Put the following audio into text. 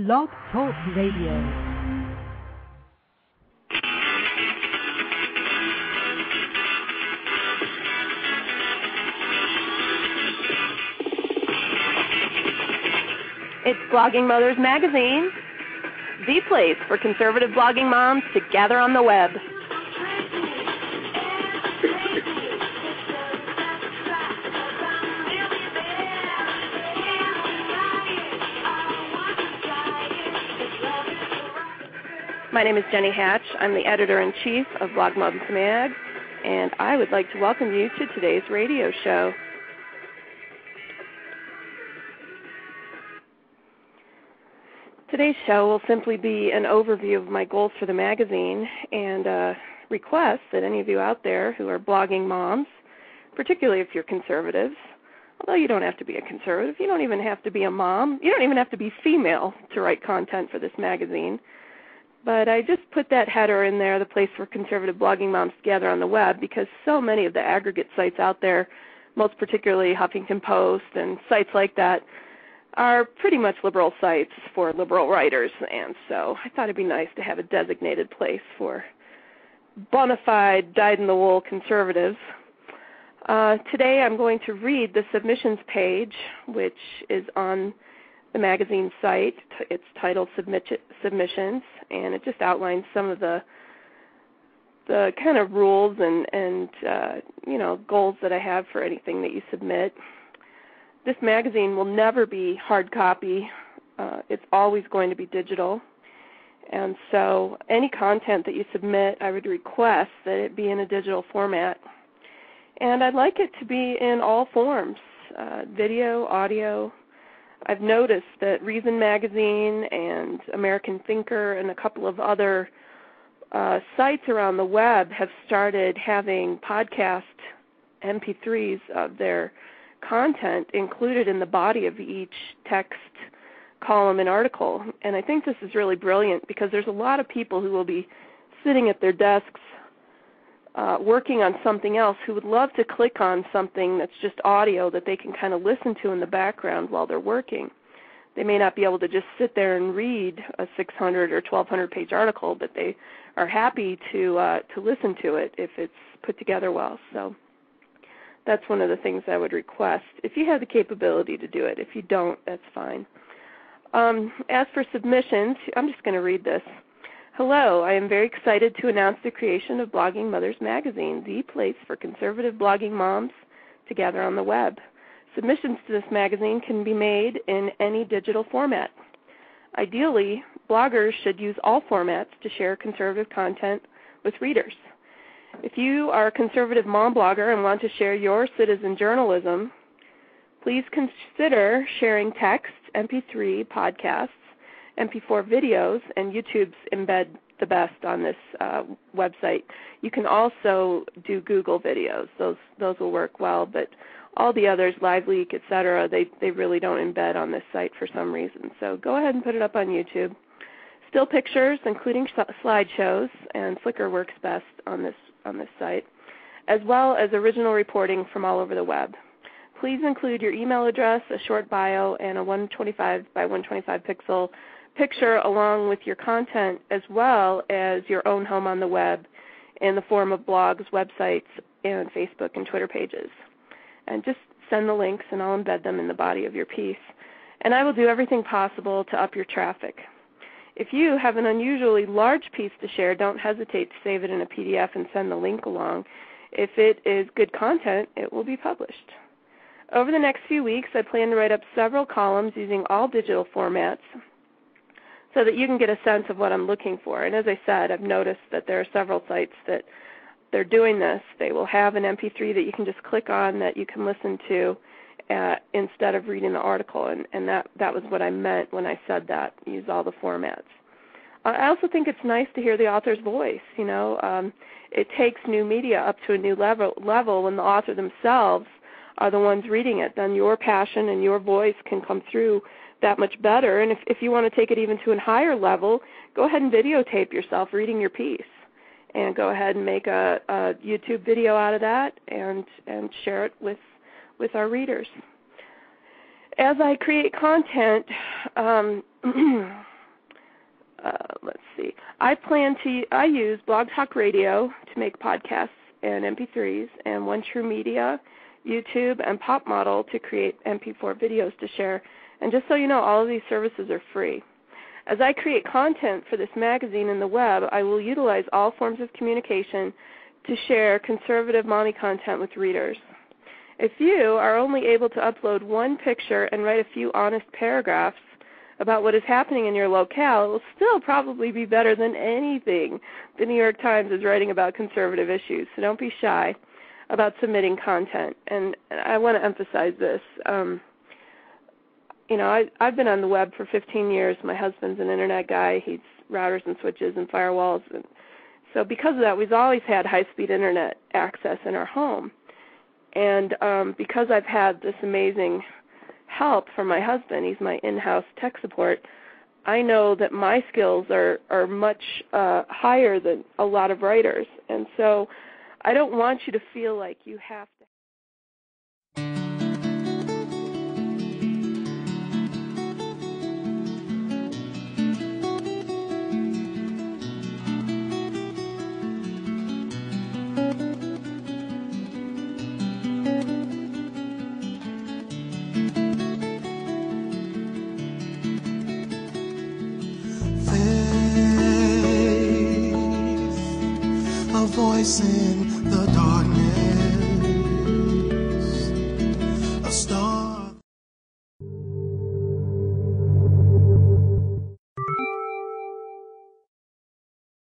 Blog Talk Radio. It's Blogging Mothers Magazine, the place for conservative blogging moms to gather on the web. My name is Jenny Hatch. I'm the editor-in-chief of Blog Moms Mag, and I would like to welcome you to today's radio show. Today's show will simply be an overview of my goals for the magazine and request that any of you out there who are blogging moms, particularly if you're conservatives, although you don't have to be a conservative, you don't even have to be a mom, you don't even have to be female to write content for this magazine. But I just put that header in there, the place for conservative blogging moms to gather on the web, because so many of the aggregate sites out there, most particularly Huffington Post and sites like that, are pretty much liberal sites for liberal writers. And so I thought it'd be nice to have a designated place for bona fide, dyed-in-the-wool conservatives. Today I'm going to read the submissions page, which is on the magazine site. It's titled Submissions, and it just outlines some of the kind of rules and goals that I have for anything that you submit. This magazine will never be hard copy. It's always going to be digital. And so any content that you submit, I would request that it be in a digital format. And I'd like it to be in all forms, video, audio. I've noticed that Reason Magazine and American Thinker and a couple of other sites around the web have started having podcast MP3s of their content included in the body of each text column and article. And I think this is really brilliant because there's a lot of people who will be sitting at their desks working on something else who would love to click on something that's just audio that they can kind of listen to in the background while they're working. They may not be able to just sit there and read a 600 or 1,200 page article, but they are happy to listen to it if it's put together well. So that's one of the things I would request if you have the capability to do it. If you don't, that's fine. As for submissions, I'm just going to read this. Hello, I am very excited to announce the creation of Blogging Mothers Magazine, the place for conservative blogging moms to gather on the web. Submissions to this magazine can be made in any digital format. Ideally, bloggers should use all formats to share conservative content with readers. If you are a conservative mom blogger and want to share your citizen journalism, please consider sharing text, MP3, podcasts, MP4 videos, and YouTube's embed the best on this website. You can also do Google videos. Those will work well, but all the others, LiveLeak, etc., they really don't embed on this site for some reason. So go ahead and put it up on YouTube. Still pictures, including slideshows, and Flickr works best on this site, as well as original reporting from all over the web. Please include your email address, a short bio, and a 125 by 125 pixel picture along with your content, as well as your own home on the web in the form of blogs, websites, and Facebook and Twitter pages. And just send the links, and I'll embed them in the body of your piece. And I will do everything possible to up your traffic. If you have an unusually large piece to share, don't hesitate to save it in a PDF and send the link along. If it is good content, it will be published. Over the next few weeks, I plan to write up several columns using all digital formats so that you can get a sense of what I'm looking for. And as I said, I've noticed that there are several sites that they're doing this. They will have an MP3 that you can just click on that you can listen to instead of reading the article. And that was what I meant when I said that, use all the formats. I also think it's nice to hear the author's voice. It takes new media up to a new level when the author themselves are the ones reading it. Then your passion and your voice can come through that much better. And if you want to take it even to a higher level, go ahead and videotape yourself reading your piece. And go ahead and make a YouTube video out of that and share it with our readers. As I create content, let's see. I use Blog Talk Radio to make podcasts and MP3s, and One True Media, YouTube, and Pop Model to create MP4 videos to share. And just so you know, all of these services are free. As I create content for this magazine and the web, I will utilize all forms of communication to share conservative mommy content with readers. If you are only able to upload one picture and write a few honest paragraphs about what is happening in your locale, it will still probably be better than anything the New York Times is writing about conservative issues. So don't be shy about submitting content. And I want to emphasize this. I've been on the web for 15 years. My husband's an internet guy. He's routers and switches and firewalls. And so because of that, we've always had high-speed internet access in our home. And because I've had this amazing help from my husband, he's my in-house tech support, I know that my skills are much higher than a lot of writers. And so I don't want you to feel like you have to. Voice in